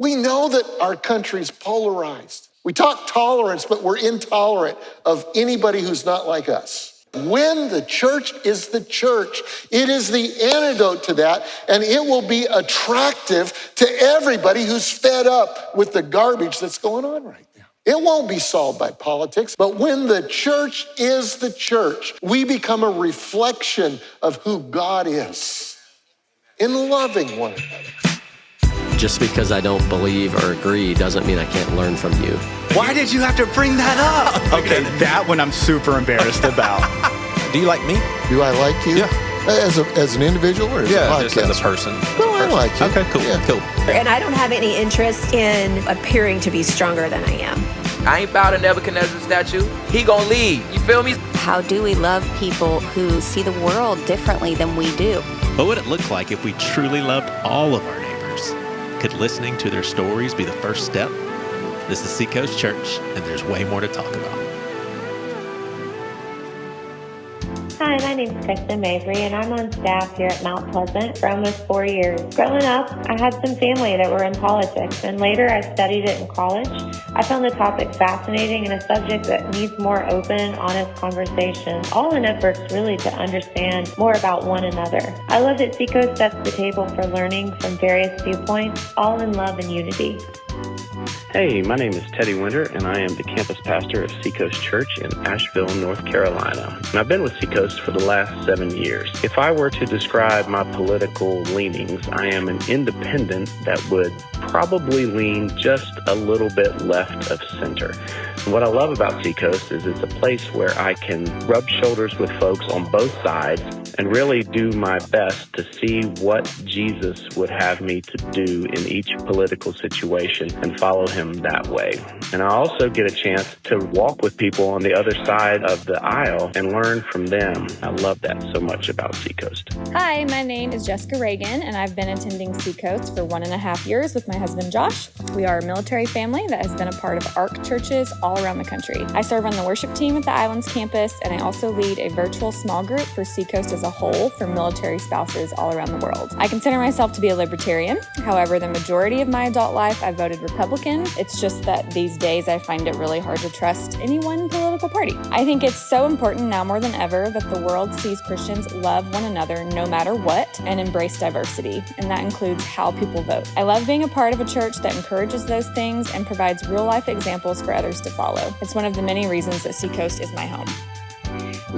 We know that our country's polarized. We talk tolerance, but we're intolerant of anybody who's not like us. When the church is the church, it is the antidote to that, and it will be attractive to everybody who's fed up with the garbage that's going on right now. It won't be solved by politics, but when the church is the church, we become a reflection of who God is in loving one another. Just because I don't believe or agree doesn't mean I can't learn from you. Why did you have to bring that up? Okay, that one I'm super embarrassed about. Do you like me? Do I like you? Yeah. As an individual or as a podcast? Just as a person. No, I like you. Okay, cool, Yeah. cool. And I don't have any interest in appearing to be stronger than I am. I ain't bow to Nebuchadnezzar's statue. He gonna lead. You feel me? How do we love people who see the world differently than we do? What would it look like if we truly loved all of our neighbors? Could listening to their stories be the first step? This is Seacoast Church, and there's way more to talk about. Hi, my name is Kristen Mabry, and I'm on staff here at Mount Pleasant for almost 4 years. Growing up, I had some family that were in politics, and later I studied it in college. I found the topic fascinating and a subject that needs more open, honest conversation, all in efforts really to understand more about one another. I love that Seacoast sets the table for learning from various viewpoints, all in love and unity. Hey, my name is Teddy Winter, and I am the campus pastor of Seacoast Church in Asheville, North Carolina. And I've been with Seacoast for the last 7 years. If I were to describe my political leanings, I am an independent that would probably lean just a little bit left of center. And what I love about Seacoast is it's a place where I can rub shoulders with folks on both sides and really do my best to see what Jesus would have me to do in each political situation and follow him that way. And I also get a chance to walk with people on the other side of the aisle and learn from them. I love that so much about Seacoast. Hi, my name is Jessica Reagan, and I've been attending Seacoast for 1.5 years with my husband Josh. We are a military family that has been a part of ARC churches all around the country. I serve on the worship team at the Islands campus, and I also lead a virtual small group for Seacoast as a whole for military spouses all around the world. I consider myself to be a libertarian. However, the majority of my adult life I voted Republican. It's just that these days I find it really hard to trust any one political party. I think it's so important now more than ever that the world sees Christians love one another no matter what and embrace diversity, and that includes how people vote. I love being a part of a church that encourages those things and provides real-life examples for others to follow. It's one of the many reasons that Seacoast is my home.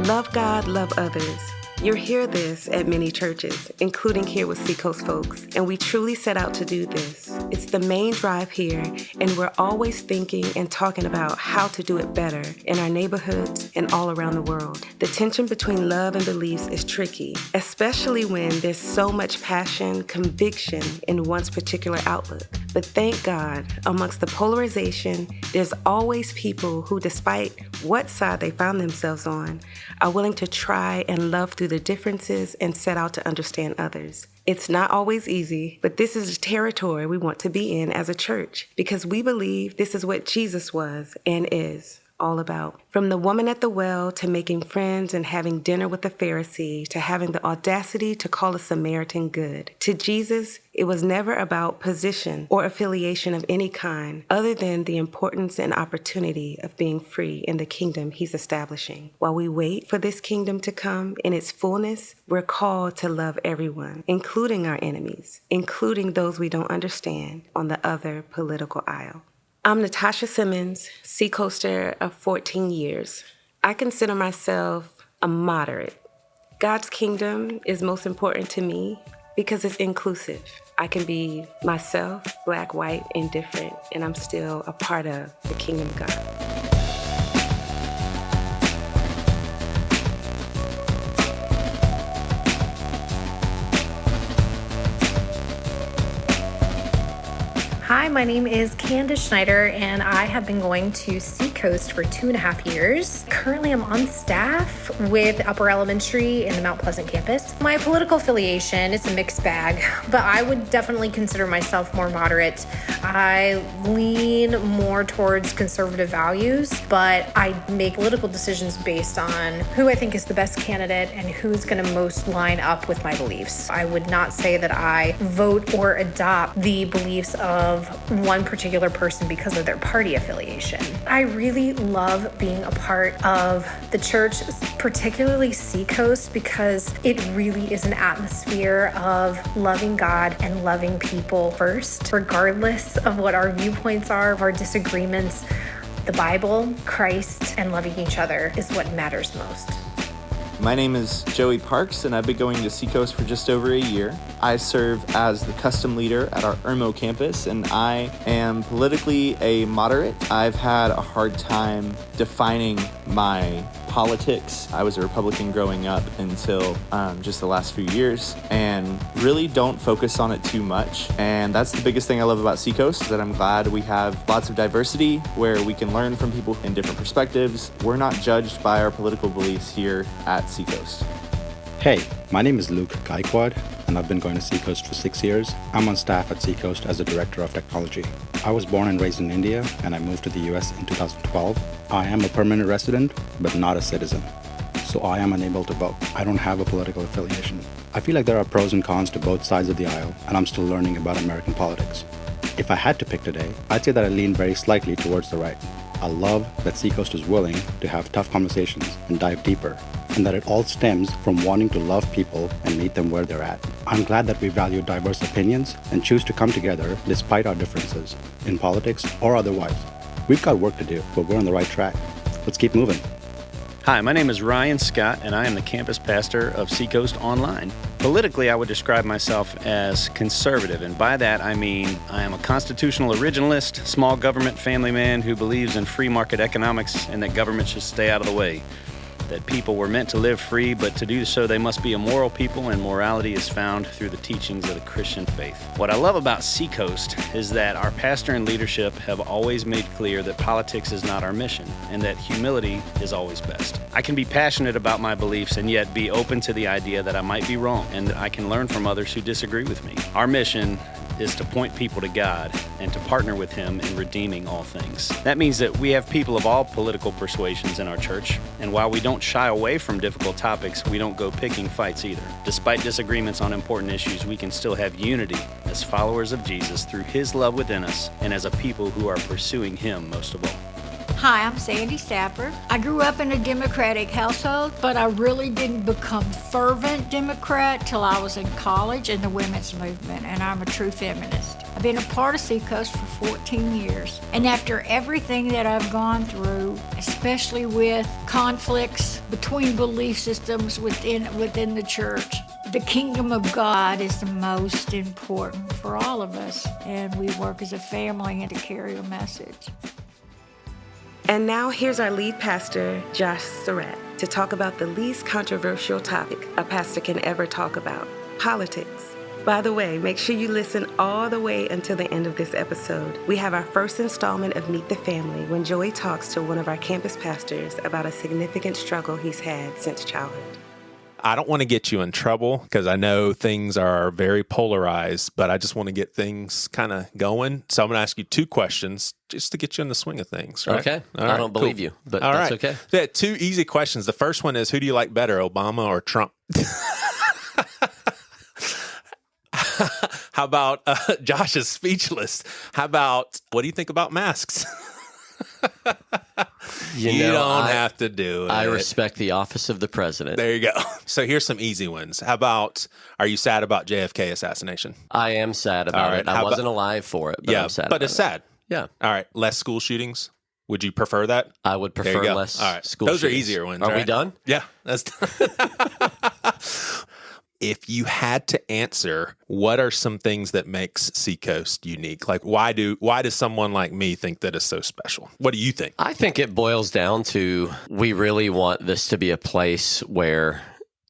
Love God, love others. You'll hear this at many churches, including here with Seacoast folks, and we truly set out to do this. It's the main drive here, and we're always thinking and talking about how to do it better in our neighborhoods and all around the world. The tension between love and beliefs is tricky, especially when there's so much passion, conviction in one's particular outlook. But thank God, amongst the polarization, there's always people who, despite what side they found themselves on, are willing to try and love through the differences and set out to understand others. It's not always easy, but this is the territory we want to be in as a church because we believe this is what Jesus was and is all about. From the woman at the well to making friends and having dinner with the Pharisee to having the audacity to call a Samaritan good. To Jesus, it was never about position or affiliation of any kind other than the importance and opportunity of being free in the kingdom he's establishing. While we wait for this kingdom to come in its fullness, we're called to love everyone, including our enemies, including those we don't understand on the other political aisle. I'm Natasha Simmons, Seacoaster of 14 years. I consider myself a moderate. God's kingdom is most important to me because it's inclusive. I can be myself, black, white, indifferent, and I'm still a part of the kingdom of God. Hi, my name is Candace Schneider, and I have been going to Seacoast for 2.5 years. Currently, I'm on staff with Upper Elementary in the Mount Pleasant campus. My political affiliation is a mixed bag, but I would definitely consider myself more moderate. I lean more towards conservative values, but I make political decisions based on who I think is the best candidate and who's going to most line up with my beliefs. I would not say that I vote or adopt the beliefs of of one particular person because of their party affiliation. I really love being a part of the church, particularly Seacoast, because it really is an atmosphere of loving God and loving people first, regardless of what our viewpoints are, of our disagreements. The Bible, Christ, and loving each other is what matters most. My name is Joey Parks, and I've been going to Seacoast for just over a year. I serve as the custom leader at our Irmo campus, and I am politically a moderate. I've had a hard time defining my politics. I was a Republican growing up until just the last few years, and really don't focus on it too much. And that's the biggest thing I love about Seacoast, is that I'm glad we have lots of diversity where we can learn from people in different perspectives. We're not judged by our political beliefs here at Seacoast. Hey, my name is Luke Gaikwad, and I've been going to Seacoast for 6 years. I'm on staff at Seacoast as the Director of Technology. I was born and raised in India, and I moved to the US in 2012. I am a permanent resident, but not a citizen, so I am unable to vote. I don't have a political affiliation. I feel like there are pros and cons to both sides of the aisle, and I'm still learning about American politics. If I had to pick today, I'd say that I lean very slightly towards the right. I love that Seacoast is willing to have tough conversations and dive deeper, and that it all stems from wanting to love people and meet them where they're at. I'm glad that we value diverse opinions and choose to come together despite our differences, in politics or otherwise. We've got work to do, but we're on the right track. Let's keep moving. Hi, my name is Ryan Scott, and I am the campus pastor of Seacoast Online. Politically, I would describe myself as conservative, and by that I mean I am a constitutional originalist, small government family man who believes in free market economics and that government should stay out of the way. That people were meant to live free, but to do so they must be a moral people, and morality is found through the teachings of the Christian faith. What I love about Seacoast is that our pastor and leadership have always made clear that politics is not our mission, and that humility is always best. I can be passionate about my beliefs and yet be open to the idea that I might be wrong, and that I can learn from others who disagree with me. Our mission is to point people to God and to partner with Him in redeeming all things. That means that we have people of all political persuasions in our church, and while we don't shy away from difficult topics, we don't go picking fights either. Despite disagreements on important issues, we can still have unity as followers of Jesus through His love within us and as a people who are pursuing Him most of all. Hi, I'm Sandy Stafford. I grew up in a Democratic household, but I really didn't become fervent Democrat till I was in college in the women's movement, and I'm a true feminist. I've been a part of Seacoast for 14 years, and after everything that I've gone through, especially with conflicts between belief systems within the church, the kingdom of God is the most important for all of us, and we work as a family and to carry a message. And now here's our lead pastor, Josh Surratt, to talk about the least controversial topic a pastor can ever talk about, politics. By the way, make sure you listen all the way until the end of this episode. We have our first installment of Meet the Family when Joey talks to one of our campus pastors about a significant struggle he's had since childhood. I don't want to get you in trouble because I know things are very polarized, but I just want to get things kind of going. So I'm going to ask you 2 questions just to get you in the swing of things. Right? Okay. All right, I don't believe you, but all that's right. okay. Yeah, 2 easy questions. The first one is, who do you like better, Obama or Trump? How about, Josh is speechless. How about, what do you think about masks? You don't have to do it. I respect the office of the president. There you go. So here's some easy ones. How about, are you sad about JFK assassination? I am sad about it. I wasn't alive for it, but I'm sad about it's sad. Yeah. All right. Less school shootings. Would you prefer that? I would prefer less school Those shootings. are easier ones. Are we done? Yeah. That's If you had to answer, what are some things that makes Seacoast unique? Like, why does someone like me think that it's so special? What do you think? I think it boils down to, we really want this to be a place where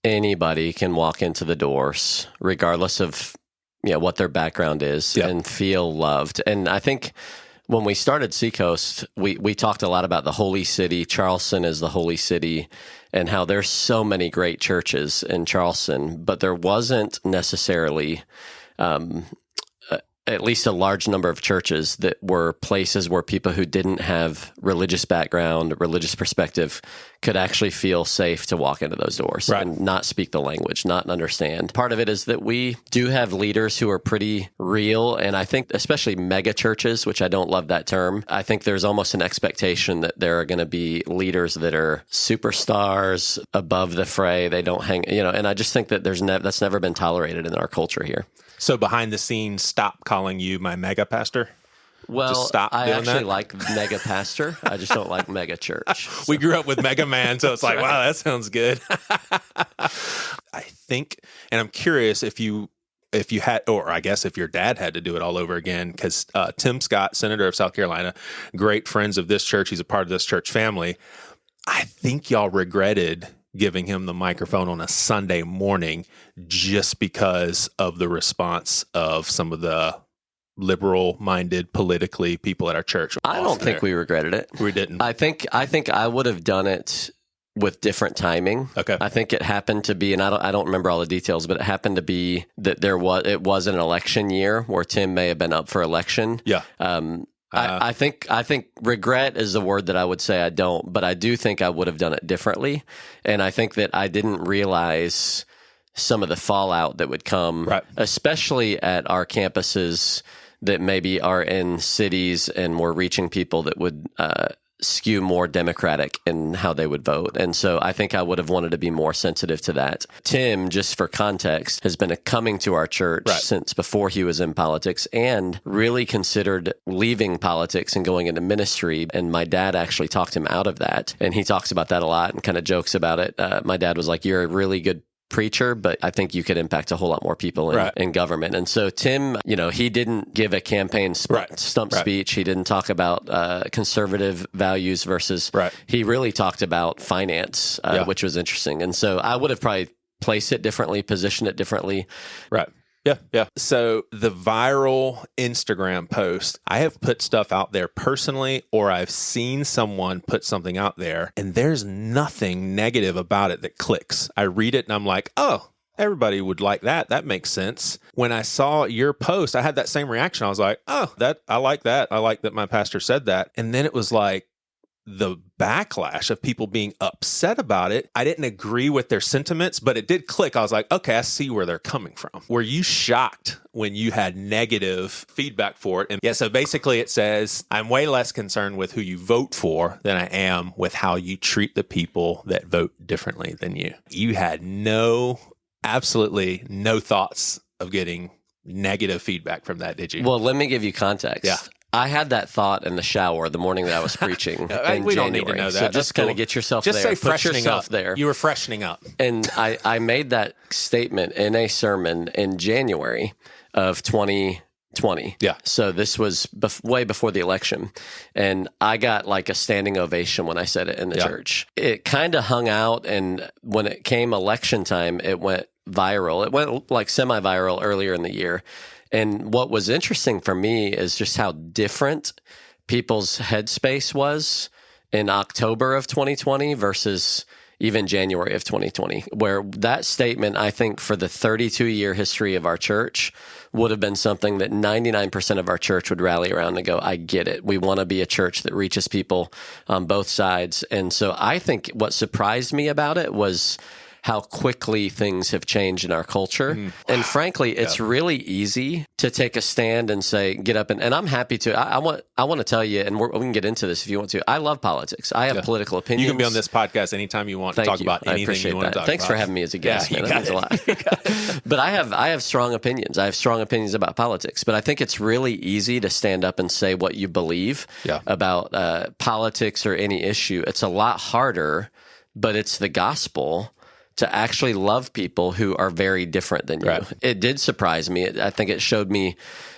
anybody can walk into the doors, regardless of what their background is, and feel loved. And I think when we started Seacoast, we talked a lot about the holy city. Charleston is the holy city, and how there's so many great churches in Charleston, but there wasn't necessarily at least a large number of churches that were places where people who didn't have religious background, religious perspective, could actually feel safe to walk into those doors and not speak the language, not understand. Part of it is that we do have leaders who are pretty real, and I think especially mega churches, which I don't love that term, I think there's almost an expectation that there are going to be leaders that are superstars above the fray. They don't hang, and I just think that that's never been tolerated in our culture here. So behind the scenes, stop calling you my mega pastor? Well, just stop I doing actually that? like mega pastor. I just don't like mega church. We grew up with Mega Man, so it's like, wow, that sounds good. I think, and I'm curious if you had, or I guess if your dad had to do it all over again, because Tim Scott, Senator of South Carolina, great friends of this church. He's a part of this church family. I think y'all regretted giving him the microphone on a Sunday morning just because of the response of some of the liberal-minded politically people at our church. I don't think we regretted it. We didn't. I think I would have done it with different timing. Okay. I think it happened to be, and I don't remember all the details, but it happened to be that it was an election year where Tim may have been up for election. Yeah. I think regret is the word that I would say I don't, but I do think I would have done it differently. And I think that I didn't realize some of the fallout that would come, especially at our campuses that maybe are in cities and we're reaching people that would skew more Democratic in how they would vote. And so I think I would have wanted to be more sensitive to that. Tim, just for context, has been coming to our church since before he was in politics and really considered leaving politics and going into ministry. And my dad actually talked him out of that. And he talks about that a lot and kind of jokes about it. My dad was like, "You're a really good preacher, but I think you could impact a whole lot more people in government." And so Tim, he didn't give a campaign stump speech. He didn't talk about conservative values versus, he really talked about finance, which was interesting. And so I would have probably placed it differently, positioned it differently. Right. Yeah. So the viral Instagram post, I have put stuff out there personally, or I've seen someone put something out there, and there's nothing negative about it that clicks. I read it and I'm like, oh, everybody would like that. That makes sense. When I saw your post, I had that same reaction. I was like, oh, I like that. I like that my pastor said that. And then it was like, the backlash of people being upset about it. I didn't agree with their sentiments, but it did click. I was like, okay, I see where they're coming from. Were you shocked when you had negative feedback for it? And yeah, so basically it says, I'm way less concerned with who you vote for than I am with how you treat the people that vote differently than you. You had absolutely no thoughts of getting negative feedback from that, did you? Well, let me give you context. Yeah. I had that thought in the shower the morning that I was preaching in January. We don't need to know that. So just kind of get yourself just there. Say freshening Put yourself up. there. You were freshening up. And I made that statement in a sermon in January of 2020. Yeah. So this was way before the election. And I got like a standing ovation when I said it in the church. It kind of hung out. And when it came election time, it went viral. It went like semi-viral earlier in the year. And what was interesting for me is just how different people's headspace was in October of 2020 versus even January of 2020, where that statement, I think, for the 32-year history of our church would have been something that 99% of our church would rally around and go, I get it. We want to be a church that reaches people on both sides. And so I think what surprised me about it was how quickly things have changed in our culture. And frankly, it's really easy to take a stand and say, get up. And I'm happy to. I want to tell you, and we can get into this if you want to. I love politics. I have political opinions. You can be on this podcast anytime you want to talk about anything you want to talk Thanks about. for having me as a guest, man. That means a lot. But I have strong opinions. I have strong opinions about politics. But I think it's really easy to stand up and say what you believe about politics or any issue. It's a lot harder, but it's the gospel to actually love people who are very different than you. It did surprise me. I think it showed me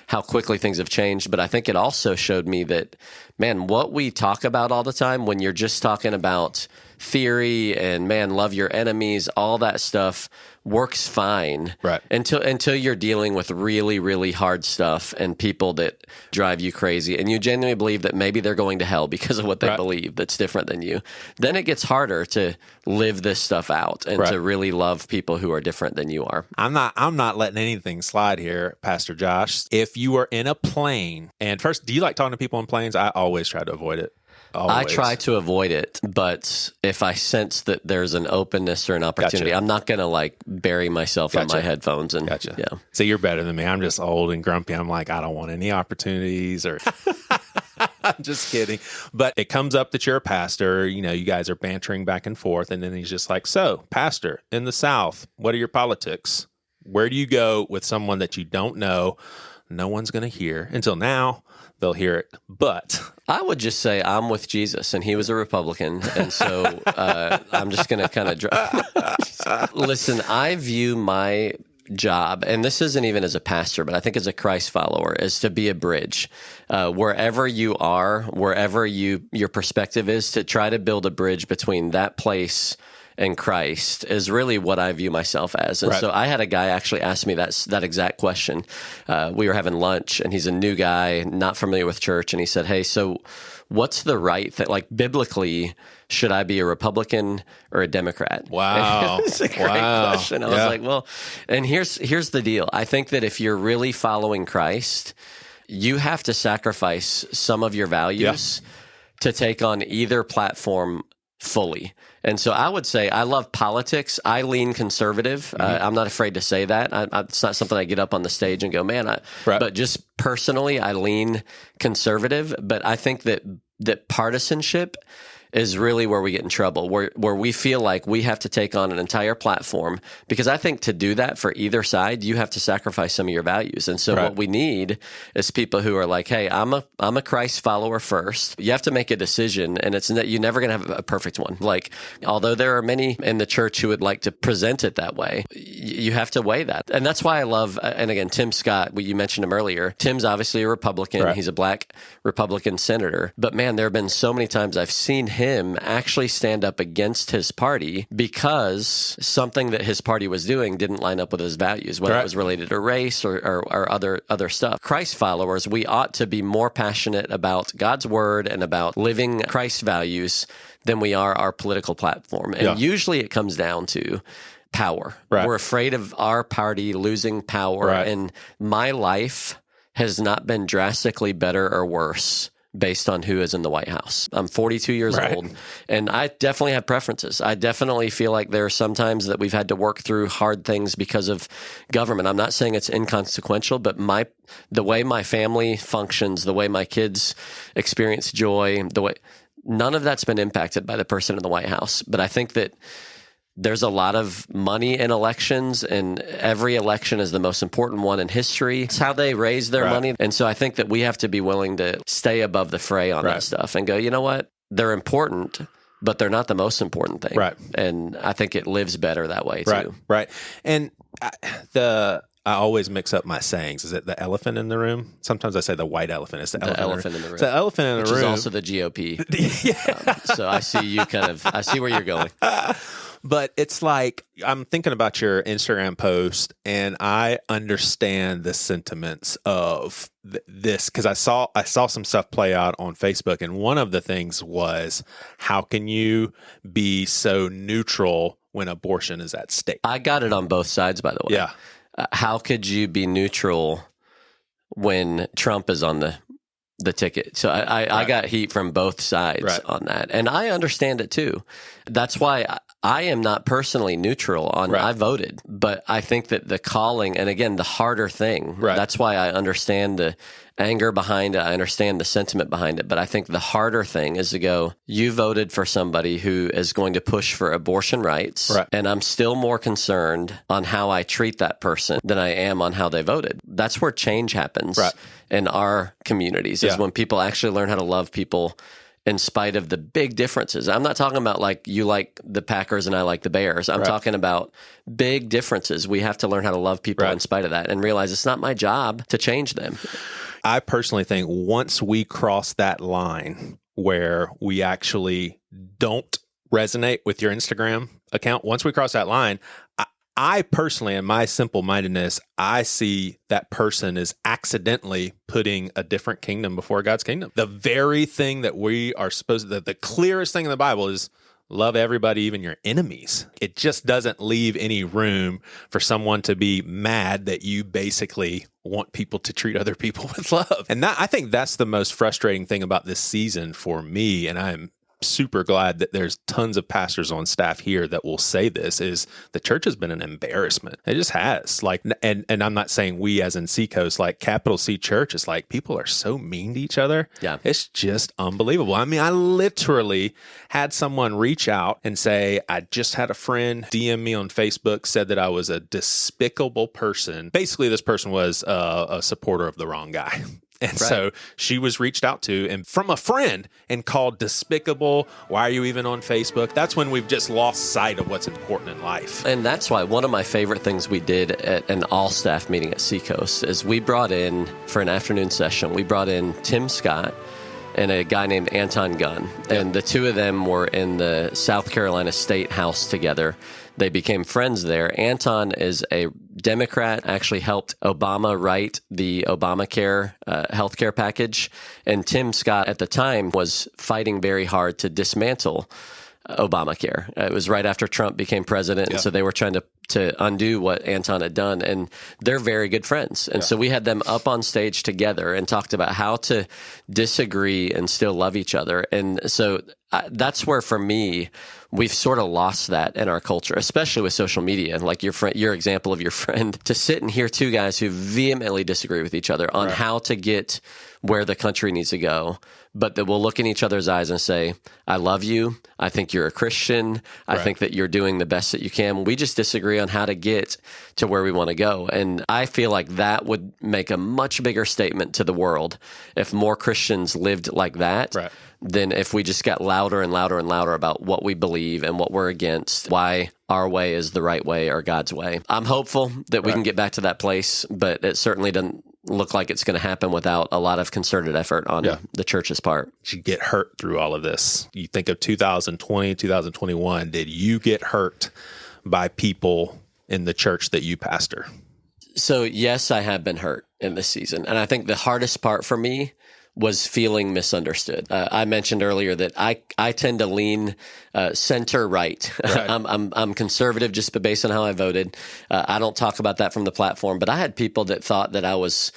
how quickly things have changed, but I think it also showed me that, man, what we talk about all the time when you're just talking about theory and man, love your enemies, all that stuff works fine. Right. Until you're dealing with really, really hard stuff and people that drive you crazy and you genuinely believe that maybe they're going to hell because of what they believe that's different than you. Then it gets harder to live this stuff out and to really love people who are different than you are. I'm not letting anything slide here, Pastor Josh. If you are in a plane, and first, do you like talking to people on planes? I always try to avoid it. Always. I try to avoid it, but if I sense that there's an openness or an opportunity, I'm not going to like bury myself in my headphones. And yeah. So you're better than me. I'm just old and grumpy. I'm like, I don't want any opportunities or I'm just kidding. But it comes up that you're a pastor, you know, you guys are bantering back and forth. And then he's just like, so pastor in the South, what are your politics? Where do you go with someone that you don't know? No one's going to hear until now. They'll hear it. But I would just say I'm with Jesus, and he was a Republican. And so I'm just going to kind of listen, I view my job, and this isn't even as a pastor, but I think as a Christ follower, is to be a bridge. Wherever you are, wherever your perspective is, to try to build a bridge between that place and Christ is really what I view myself as. And so I had a guy actually ask me that exact question. We were having lunch, and he's a new guy, not familiar with church. And he said, hey, so what's the right thing? Like, biblically, should I be a Republican or a Democrat? Wow. It's a great question. I was like, well, and here's the deal. I think that if you're really following Christ, you have to sacrifice some of your values to take on either platform fully. And so I would say I love politics. I lean conservative. I'm not afraid to say that. It's not something I get up on the stage and go, man. But just personally, I lean conservative. But I think that partisanship is really where we get in trouble, where we feel like we have to take on an entire platform, because I think to do that for either side, you have to sacrifice some of your values. And so what we need is people who are like, hey, I'm a Christ follower first. You have to make a decision, and you're never going to have a perfect one. Like, although there are many in the church who would like to present it that way, you have to weigh that. And that's why I love, and again, Tim Scott, you mentioned him earlier. Tim's obviously a Republican. He's a black Republican senator. But man, there have been so many times I've seen him actually stand up against his party because something that his party was doing didn't line up with his values, whether it was related to race or other stuff. Christ followers, we ought to be more passionate about God's word and about living Christ values than we are our political platform. And usually it comes down to power. We're afraid of our party losing power. And my life has not been drastically better or worse based on who is in the White House. I'm 42 years old, and I definitely have preferences. I definitely feel like there are some times that we've had to work through hard things because of government. I'm not saying it's inconsequential, but the way my family functions, the way my kids experience joy, none of that's been impacted by the person in the White House. But I think that there's a lot of money in elections, and every election is the most important one in history. It's how they raise their money. And so I think that we have to be willing to stay above the fray on that stuff and go, you know what? They're important, but they're not the most important thing. And I think it lives better that way too. And I always mix up my sayings. Is it the elephant in the room? Sometimes I say the white elephant. It's the elephant in the room. It's the elephant in the room. Which is also the GOP. So I see you I see where you're going. But it's like, I'm thinking about your Instagram post, and I understand the sentiments of this, because I saw some stuff play out on Facebook, and one of the things was, how can you be so neutral when abortion is at stake? I got it on both sides, by the way. Yeah. How could you be neutral when Trump is on the ticket? So I got heat from both sides on that. And I understand it too. That's why I am not personally neutral on, I voted, but I think that the calling, and again, the harder thing, that's why I understand the anger behind it. I understand the sentiment behind it, but I think the harder thing is to go, you voted for somebody who is going to push for abortion rights. And I'm still more concerned on how I treat that person than I am on how they voted. That's where change happens in our communities, is when people actually learn how to love people in spite of the big differences. I'm not talking about like you like the Packers and I like the Bears. I'm talking about big differences. We have to learn how to love people in spite of that and realize it's not my job to change them. I personally think once we cross that line where we actually don't resonate with your Instagram account, once we cross that line, I personally, in my simple-mindedness, I see that person is accidentally putting a different kingdom before God's kingdom. The very thing that we are supposed to, the clearest thing in the Bible is love everybody, even your enemies. It just doesn't leave any room for someone to be mad that you basically want people to treat other people with love. And I think that's the most frustrating thing about this season for me, and I'm super glad that there's tons of pastors on staff here that will say this, is the church has been an embarrassment. It just has. Like, and I'm not saying we as in Seacoast, like capital C church, is like people are so mean to each other. Yeah. It's just unbelievable. I mean, I literally had someone reach out and say, I just had a friend DM me on Facebook, said that I was a despicable person. Basically, this person was a supporter of the wrong guy. And so she was reached out to and from a friend and called despicable. Why are you even on Facebook? That's when we've just lost sight of what's important in life. And that's why one of my favorite things we did at an all-staff meeting at Seacoast is we brought in, for an afternoon session, we brought in Tim Scott and a guy named Anton Gunn. And the two of them were in the South Carolina State House together. They became friends there. Anton is a Democrat, actually helped Obama write the Obamacare healthcare package. And Tim Scott at the time was fighting very hard to dismantle Obamacare. It was right after Trump became president. And so they were trying to undo what Anton had done. And they're very good friends. And so we had them up on stage together and talked about how to disagree and still love each other. And so that's where, for me, we've sort of lost that in our culture, especially with social media. Like your example of your friend, to sit and hear two guys who vehemently disagree with each other on how to get where the country needs to go, but that will look in each other's eyes and say, I love you. I think you're a Christian. I think that you're doing the best that you can. We just disagree on how to get to where we want to go. And I feel like that would make a much bigger statement to the world if more Christians lived like that. Than if we just got louder and louder and louder about what we believe and what we're against, why our way is the right way or God's way. I'm hopeful that we can get back to that place, but it certainly doesn't look like it's going to happen without a lot of concerted effort on the church's part. You get hurt through all of this. You think of 2020, 2021. Did you get hurt by people in the church that you pastor? So yes, I have been hurt in this season. And I think the hardest part for me was feeling misunderstood. I mentioned earlier that I tend to lean center right. I'm conservative just based on how I voted. I don't talk about that from the platform, but I had people that thought that I was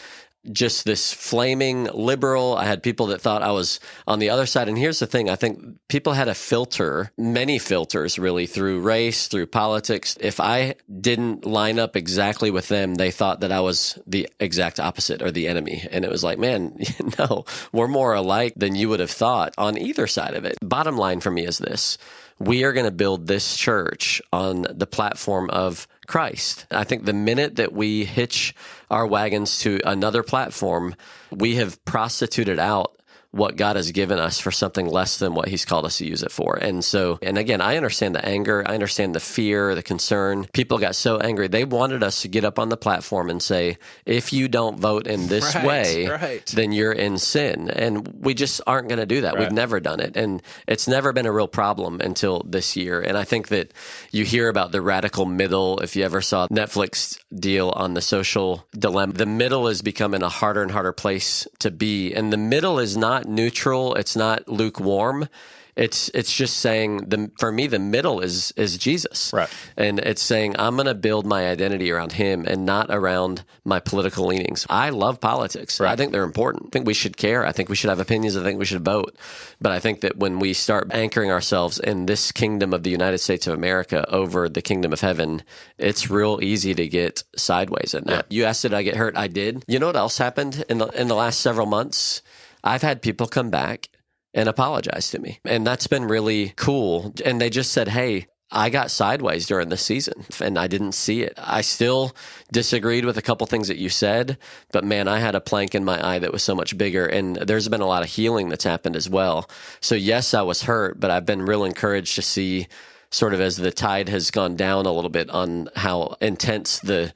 just this flaming liberal. I had people that thought I was on the other side. And here's the thing. I think people had a filter, many filters really, through race, through politics. If I didn't line up exactly with them, they thought that I was the exact opposite or the enemy. And it was like, man, no, we're more alike than you would have thought on either side of it. Bottom line for me is this. We are going to build this church on the platform of Christ. I think the minute that we hitch our wagons to another platform, we have prostituted out what God has given us for something less than what he's called us to use it for. And so, and again, I understand the anger. I understand the fear, the concern. People got so angry. They wanted us to get up on the platform and say, if you don't vote in this way, then you're in sin. And we just aren't going to do that. We've never done it. And it's never been a real problem until this year. And I think that you hear about the radical middle. If you ever saw Netflix deal on the social dilemma, the middle is becoming a harder and harder place to be. And the middle is not neutral. It's not lukewarm. It's just saying, for me, the middle is Jesus. And it's saying, I'm going to build my identity around him and not around my political leanings. I love politics. I think they're important. I think we should care. I think we should have opinions. I think we should vote. But I think that when we start anchoring ourselves in this kingdom of the United States of America over the kingdom of heaven, it's real easy to get sideways in that. You asked, did I get hurt? I did. You know what else happened in the last several months? I've had people come back and apologize to me. And that's been really cool. And they just said, hey, I got sideways during the season and I didn't see it. I still disagreed with a couple things that you said, but man, I had a plank in my eye that was so much bigger. And there's been a lot of healing that's happened as well. So yes, I was hurt, but I've been real encouraged to see sort of as the tide has gone down a little bit on how intense the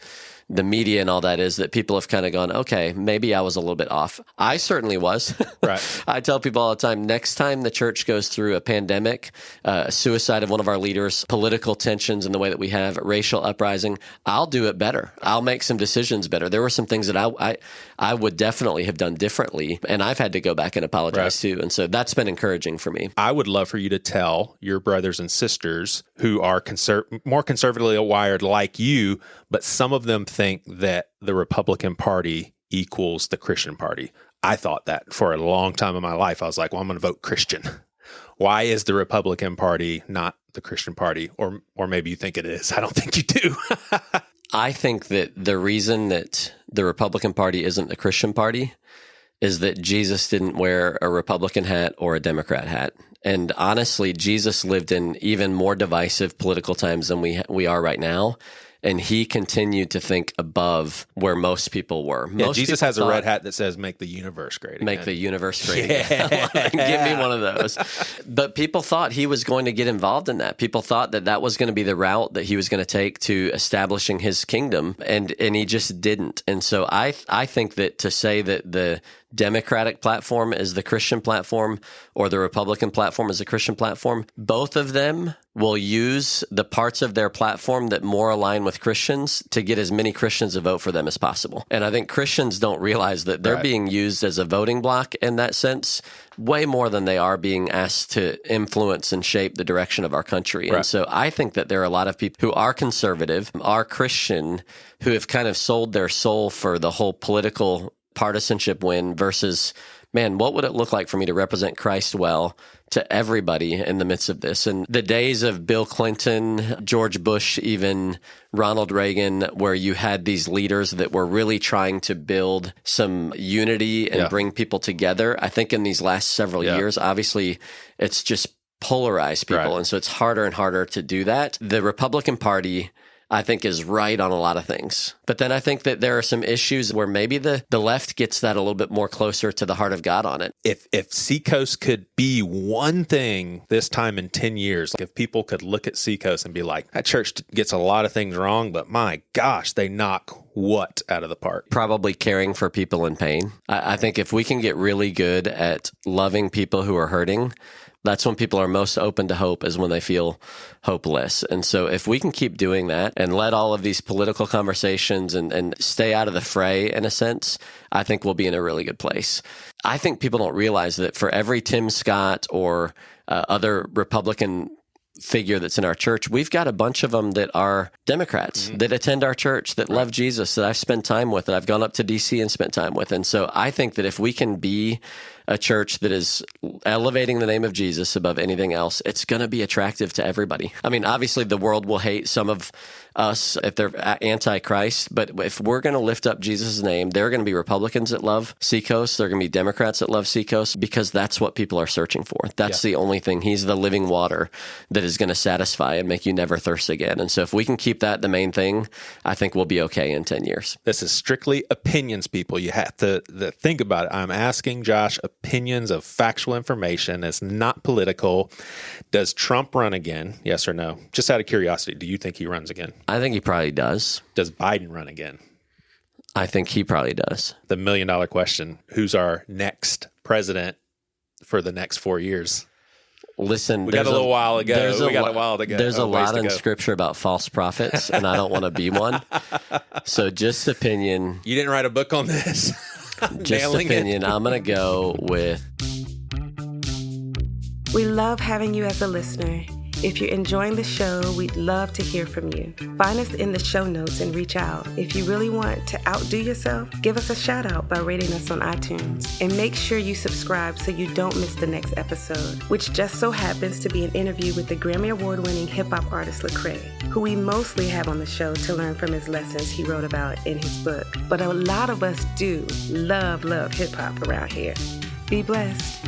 the media and all that is that people have kind of gone, okay, maybe I was a little bit off. I certainly was. Right. I tell people all the time, next time the church goes through a pandemic, suicide of one of our leaders, political tensions in the way that we have, racial uprising, I'll do it better. I'll make some decisions better. There were some things that I would definitely have done differently, and I've had to go back and apologize too. And so that's been encouraging for me. I would love for you to tell your brothers and sisters who are more conservatively wired like you, but some of them think that the Republican Party equals the Christian Party. I thought that for a long time in my life. I was like, well, I'm going to vote Christian. Why is the Republican Party not the Christian Party? Or maybe you think it is. I don't think you do. I think that the reason that the Republican Party isn't the Christian Party is that Jesus didn't wear a Republican hat or a Democrat hat. And honestly, Jesus lived in even more divisive political times than we are right now. And he continued to think above where most people were. Yeah, Jesus has a red hat that says, make the universe great again. Make the universe great again. Give me one of those. But people thought he was going to get involved in that. People thought that that was going to be the route that he was going to take to establishing his kingdom, and he just didn't. And so I think that to say that the Democratic platform is the Christian platform or the Republican platform is the Christian platform, both of them will use the parts of their platform that more align with Christians to get as many Christians to vote for them as possible. And I think Christians don't realize that they're being used as a voting block in that sense way more than they are being asked to influence and shape the direction of our country. And so I think that there are a lot of people who are conservative, are Christian, who have kind of sold their soul for the whole political partisanship win versus, man, what would it look like for me to represent Christ well to everybody in the midst of this? And the days of Bill Clinton, George Bush, even Ronald Reagan, where you had these leaders that were really trying to build some unity and bring people together, I think in these last several years, obviously it's just polarized people. And so it's harder and harder to do that. The Republican Party, I think, is right on a lot of things. But then I think that there are some issues where maybe the left gets that a little bit more closer to the heart of God on it. If Seacoast could be one thing this time in 10 years, if people could look at Seacoast and be like, that church gets a lot of things wrong, but my gosh, they knock what out of the park? Probably caring for people in pain. I think if we can get really good at loving people who are hurting, that's when people are most open to hope, is when they feel hopeless. And so if we can keep doing that and let all of these political conversations and stay out of the fray, in a sense, I think we'll be in a really good place. I think people don't realize that for every Tim Scott or other Republican figure that's in our church, we've got a bunch of them that are Democrats that attend our church, that love Jesus, that I've spent time with, that I've gone up to DC and spent time with. And so I think that if we can be a church that is elevating the name of Jesus above anything else, it's going to be attractive to everybody. I mean, obviously the world will hate some of us if they're anti-Christ, but if we're going to lift up Jesus' name, there are going to be Republicans that love Seacoast, there are going to be Democrats that love Seacoast, because that's what people are searching for. That's the only thing. He's the living water that is going to satisfy and make you never thirst again. And so if we can keep that the main thing, I think we'll be okay in 10 years. This is strictly opinions, people. You have to think about it. I'm asking Josh opinions of factual information. It's not political. Does Trump run again? Yes or no? Just out of curiosity, do you think he runs again? I think he probably does. Does Biden run again? I think he probably does. The $1 million question: who's our next president for the next 4 years? Listen, we got a little while to go. There's a lot in Scripture about false prophets, and I don't want to be one. So just opinion. You didn't write a book on this. Just opinion. I'm going to go with. We love having you as a listener. If you're enjoying the show, we'd love to hear from you. Find us in the show notes and reach out. If you really want to outdo yourself, give us a shout out by rating us on iTunes. And make sure you subscribe so you don't miss the next episode, which just so happens to be an interview with the Grammy Award-winning hip-hop artist Lecrae, who we mostly have on the show to learn from his lessons he wrote about in his book. But a lot of us do love hip-hop around here. Be blessed.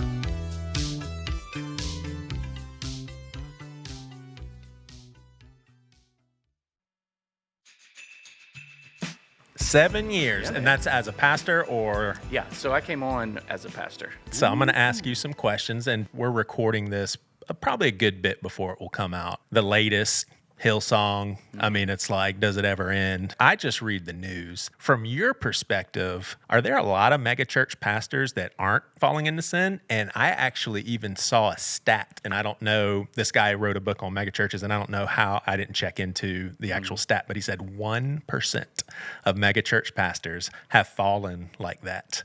7 years, and that's as a pastor, or? Yeah, so I came on as a pastor. So I'm going to ask you some questions, and we're recording this probably a good bit before it will come out. The latest Hillsong. I mean, it's like, does it ever end? I just read the news. From your perspective, are there a lot of megachurch pastors that aren't falling into sin? And I actually even saw a stat, and I don't know, this guy wrote a book on megachurches, and I don't know how, I didn't check into the actual stat, but he said 1% of megachurch pastors have fallen like that.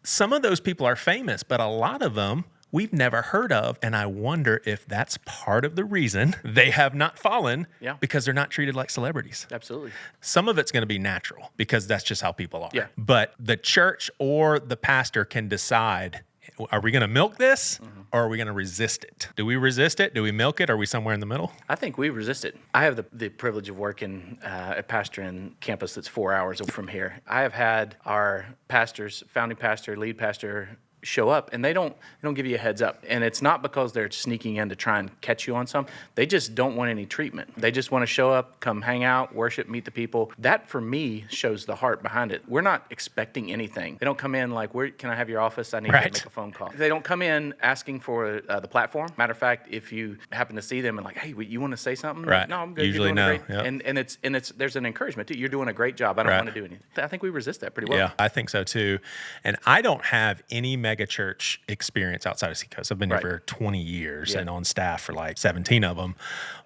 Some of those people are famous, but a lot of them we've never heard of, and I wonder if that's part of the reason they have not fallen, because they're not treated like celebrities. Absolutely. Some of it's going to be natural because that's just how people are. Yeah. But the church or the pastor can decide, are we going to milk this or are we going to resist it? Do we resist it? Do we milk it? Are we somewhere in the middle? I think we resist it. I have the privilege of working at pastoring campus that's 4 hours from here. I have had our pastors, founding pastor, lead pastor, show up, and they don't give you a heads up. And it's not because they're sneaking in to try and catch you on some. They just don't want any treatment. They just want to show up, come hang out, worship, meet the people. That, for me, shows the heart behind it. We're not expecting anything. They don't come in like, "Where can I have your office? I need to make a phone call." They don't come in asking for the platform. Matter of fact, if you happen to see them and like, "Hey, you want to say something?" Right. No, I'm good. Usually You're doing no. great. And it's there's an encouragement too. You're doing a great job. I don't want to do anything. I think we resist that pretty well. Yeah, I think so too. And I don't have any megachurch experience outside of Seacoast. I've been here for 20 years and on staff for like 17 of them.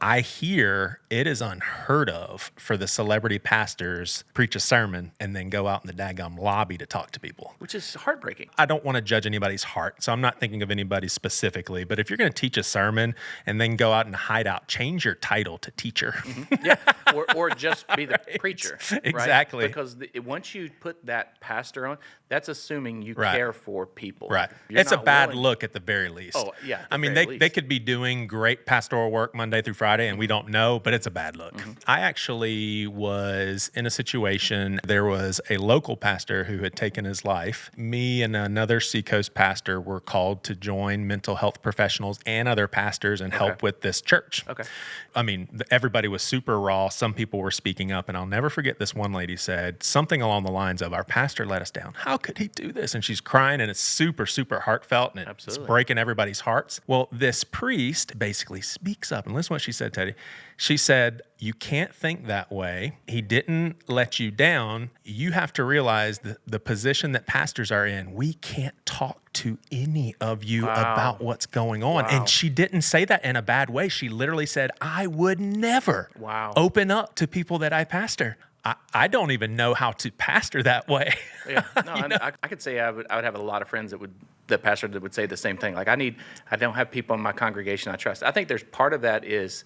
I hear it is unheard of for the celebrity pastors preach a sermon and then go out in the daggum lobby to talk to people. Which is heartbreaking. I don't want to judge anybody's heart, so I'm not thinking of anybody specifically. But if you're going to teach a sermon and then go out and hide out, change your title to teacher. Yeah, or just be the preacher. Exactly. Right? Because once you put that pastor on, that's assuming you care for people. Right. You're It's a not bad willing- look at the very least. Oh, yeah. I mean, they could be doing great pastoral work Monday through Friday, and we don't know, but it's a bad look. I actually was in a situation, there was a local pastor who had taken his life. Me and another Seacoast pastor were called to join mental health professionals and other pastors and help with this church. Okay. I mean, everybody was super raw. Some people were speaking up, and I'll never forget this one lady said something along the lines of, "Our pastor let us down. How could he do this?" And she's crying, and it's super, super heartfelt, and it's breaking everybody's hearts. Well, this priest basically speaks up, and listen to what she said, Teddy. She said, "You can't think that way. He didn't let you down. You have to realize the position that pastors are in. We can't talk to any of you about what's going on." And she didn't say that in a bad way. She literally said, "I would never open up to people that I pastor." I don't even know how to pastor that way. Yeah, no, I could say I would have a lot of friends that pastor that would say the same thing. Like I don't have people in my congregation I trust. I think there's part of that is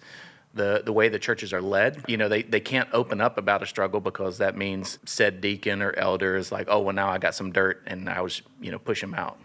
the way the churches are led. You know, they can't open up about a struggle because that means said deacon or elder is like, "Oh, well, now I got some dirt and I was, push him out."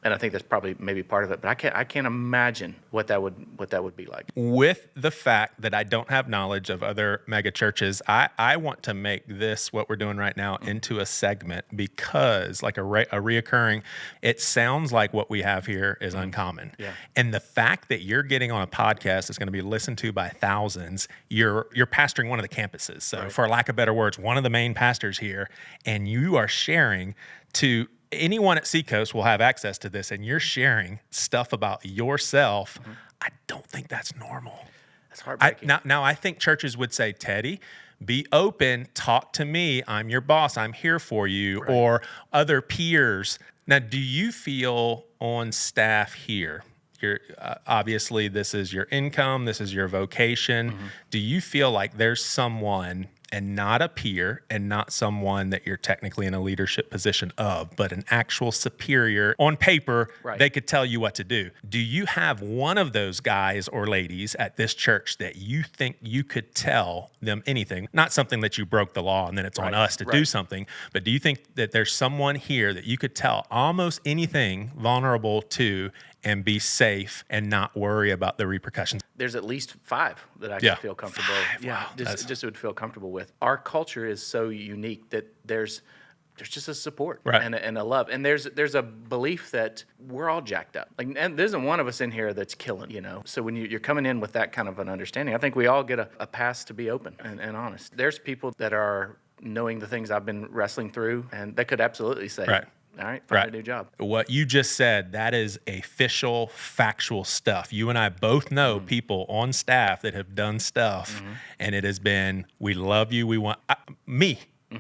And I think that's probably maybe part of it, but I can't imagine what that would be like. With the fact that I don't have knowledge of other mega churches, I want to make this, what we're doing right now, into a segment because, like a reoccurring, it sounds like what we have here is uncommon. Yeah. And the fact that you're getting on a podcast that's going to be listened to by thousands, you're pastoring one of the campuses. So for lack of better words, one of the main pastors here, and you are sharing to anyone at Seacoast will have access to this, and you're sharing stuff about yourself. I don't think that's normal. That's heartbreaking. Now, I think churches would say, "Teddy, be open, talk to me. I'm your boss. I'm here for you," or other peers. Now, do you feel on staff here? You're obviously, this is your income. This is your vocation. Do you feel like there's someone, and not a peer and not someone that you're technically in a leadership position of, but an actual superior on paper, they could tell you what to do? Do you have one of those guys or ladies at this church that you think you could tell them anything? Not something that you broke the law and then it's on us to do something, but do you think that there's someone here that you could tell almost anything vulnerable to and be safe and not worry about the repercussions? There's at least 5 that I can feel comfortable. Just would feel comfortable with. Our culture is so unique that there's just a support and a love, and there's a belief that we're all jacked up. Like, and there isn't one of us in here that's killing. So when you're coming in with that kind of an understanding, I think we all get a pass to be open and honest. There's people that are knowing the things I've been wrestling through, and they could absolutely say, All right, find a new job. What you just said, that is official, factual stuff. You and I both know people on staff that have done stuff, and it has been, we love you, we want,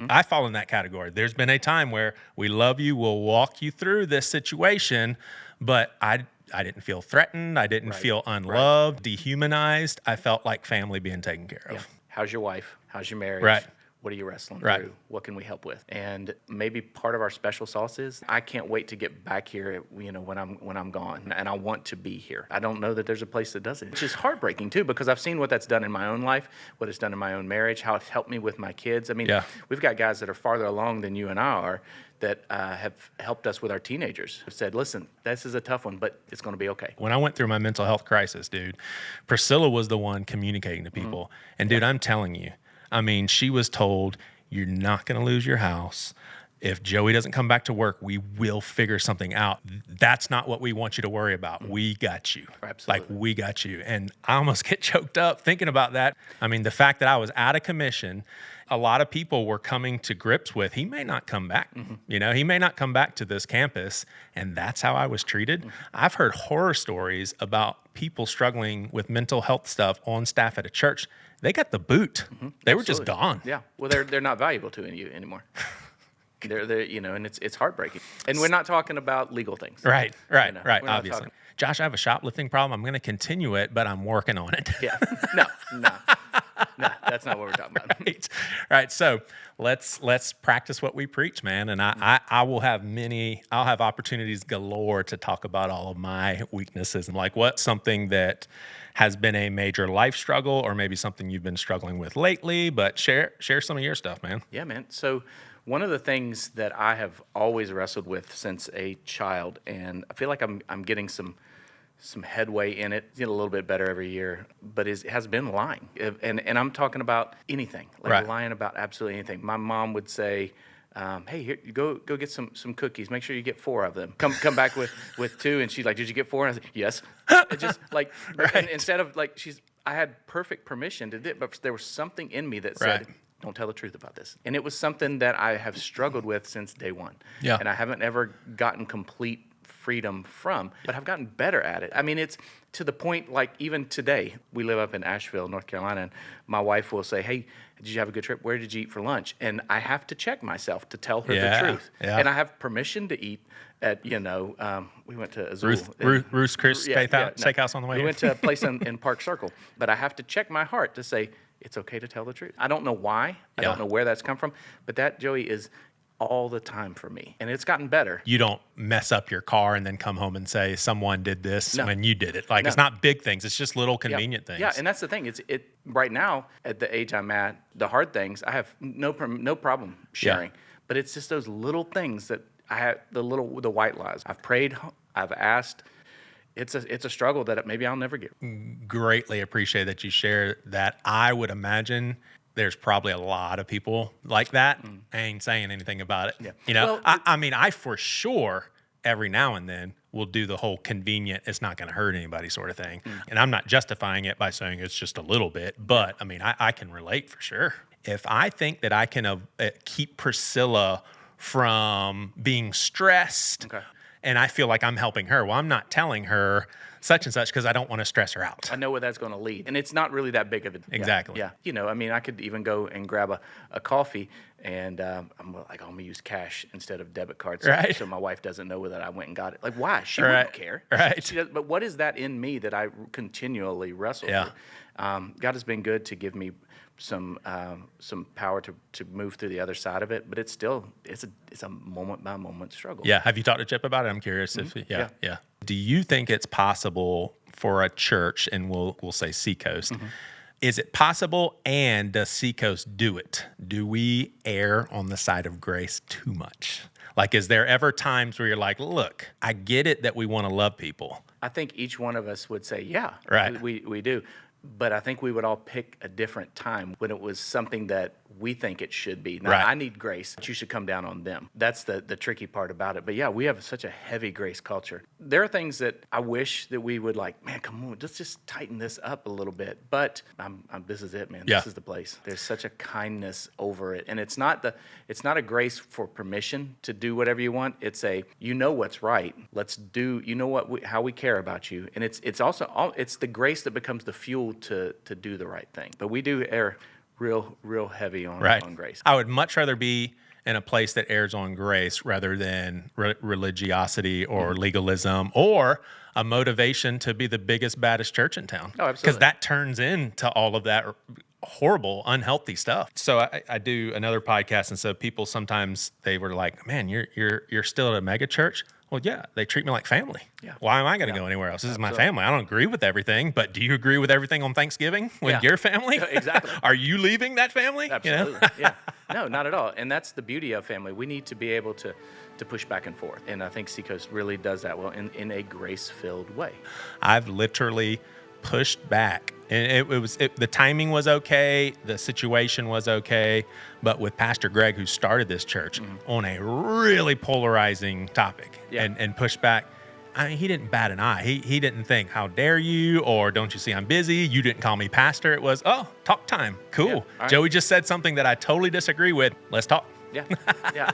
I fall in that category. There's been a time where we love you, we'll walk you through this situation, but I didn't feel threatened. I didn't feel unloved, dehumanized. I felt like family being taken care of. Yeah. How's your wife? How's your marriage? Right. What are you wrestling Right. through? What can we help with? And maybe part of our special sauce is I can't wait to get back here, when I'm gone, and I want to be here. I don't know that there's a place that does it, which is heartbreaking too, because I've seen what that's done in my own life, what it's done in my own marriage, how it's helped me with my kids. I mean, we've got guys that are farther along than you and I are that have helped us with our teenagers. Have said, listen, this is a tough one, but it's going to be okay. When I went through my mental health crisis, dude, Priscilla was the one communicating to people. And dude, I'm telling you, I mean, she was told, you're not going to lose your house. If Joey doesn't come back to work, we will figure something out. That's not what we want you to worry about. We got you. Absolutely. Like, we got you. And I almost get choked up thinking about that. I mean, the fact that I was out of commission, a lot of people were coming to grips with, he may not come back. He may not come back to this campus. And that's how I was treated. I've heard horror stories about people struggling with mental health stuff on staff at a church. They got the boot. They were just gone. Yeah. Well, they're not valuable to you anymore. They're and it's heartbreaking. And we're not talking about legal things. Right. We're not Obviously. talking- Josh, I have a shoplifting problem. I'm going to continue it, but I'm working on it. Yeah. No, that's not what we're talking about. Right. So let's practice what we preach, man. And I'll have opportunities galore to talk about all of my weaknesses and like what's something that has been a major life struggle or maybe something you've been struggling with lately, but share some of your stuff, man. Yeah, man. So one of the things that I have always wrestled with since a child, and I feel like I'm getting some headway in it, get a little bit better every year, but has been lying. And I'm talking about anything, like lying about absolutely anything. My mom would say, hey, here, you go get some cookies. Make sure you get 4 of them. Come back with 2. And she's like, did you get 4? And I said, yes. It just like, and instead of like, I had perfect permission to do it, but there was something in me that said, don't tell the truth about this. And it was something that I have struggled with since day one. Yeah. And I haven't ever gotten complete freedom from, but I've gotten better at it. I mean, it's to the point, like even today, we live up in Asheville, North Carolina, and my wife will say, hey, did you have a good trip? Where did you eat for lunch? And I have to check myself to tell her the truth. Yeah. And I have permission to eat at, we went to Azul. Ruth's Chris Steakhouse on the way. We went to a place in Park Circle, but I have to check my heart to say, it's okay to tell the truth. I don't know why. I don't know where that's come from, but that, Joey, is all the time for me. And it's gotten better. You don't mess up your car and then come home and say someone did this when you did it. Like it's not big things. It's just little convenient things. Yeah, and that's the thing. Right now, at the age I'm at, the hard things, I have no problem sharing. But it's just those little things that I have, the white lies. I've prayed, I've asked. It's a struggle that maybe I'll never get. Greatly appreciate that you share that. I would imagine there's probably a lot of people like that. Ain't saying anything about it. Yeah. Well, I mean, I for sure every now and then will do the whole convenient, it's not going to hurt anybody sort of thing. And I'm not justifying it by saying it's just a little bit, but I mean, I can relate for sure. If I think that I can keep Priscilla from being stressed, and I feel like I'm helping her, well, I'm not telling her such and such because I don't want to stress her out. I know where that's going to lead. And it's not really that big of a... Exactly. Yeah. I mean, I could even go and grab a coffee and I'm going to use cash instead of debit cards. So my wife doesn't know that I went and got it. Like, why? She wouldn't care. Right. She does, but what is that in me that I continually wrestle with? God has been good to give me some power to move through the other side of it, but it's a moment by moment struggle. Yeah. Have you talked to Chip about it? I'm curious if yeah. Do you think it's possible for a church, and we'll say Seacoast, is it possible, and does Seacoast do it? Do we err on the side of grace too much? Like, is there ever times where you're like, look, I get it that we want to love people. I think each one of us would say, yeah, right. we do. But I think we would all pick a different time when it was something that we think it should be. Now, Right. I need grace, but you should come down on them. That's the tricky part about it. But yeah, we have such a heavy grace culture. There are things that I wish that we would like, man, come on, let's just tighten this up a little bit. But this is it, man. Yeah. This is the place. There's such a kindness over it. And it's not a grace for permission to do whatever you want. It's you know what's right. Let's do, you know what, how we care about you. And it's also, it's the grace that becomes the fuel to do the right thing. But we do err real heavy on grace. I would much rather be in a place that errs on grace rather than religiosity or legalism or a motivation to be the biggest, baddest church in town. Oh, absolutely. Because that turns into all of that horrible, unhealthy stuff. So I do another podcast, and so people sometimes they were like, "Man, you're still at a mega church." Well, yeah, they treat me like family. Yeah. Why am I going to go anywhere else? This is my family. I don't agree with everything, but do you agree with everything on Thanksgiving with your family? Exactly. Are you leaving that family? Absolutely. You know? Yeah. No, not at all. And that's the beauty of family. We need to be able to push back and forth. And I think Seacoast really does that well in a grace-filled way. I've literally pushed back. And the timing was okay, the situation was okay, but with Pastor Greg, who started this church on a really polarizing topic and pushed back, I mean, he didn't bat an eye. He didn't think, how dare you, or don't you see I'm busy? You didn't call me pastor. It was, talk time. Cool. Yeah, right. Joey just said something that I totally disagree with. Let's talk. Yeah.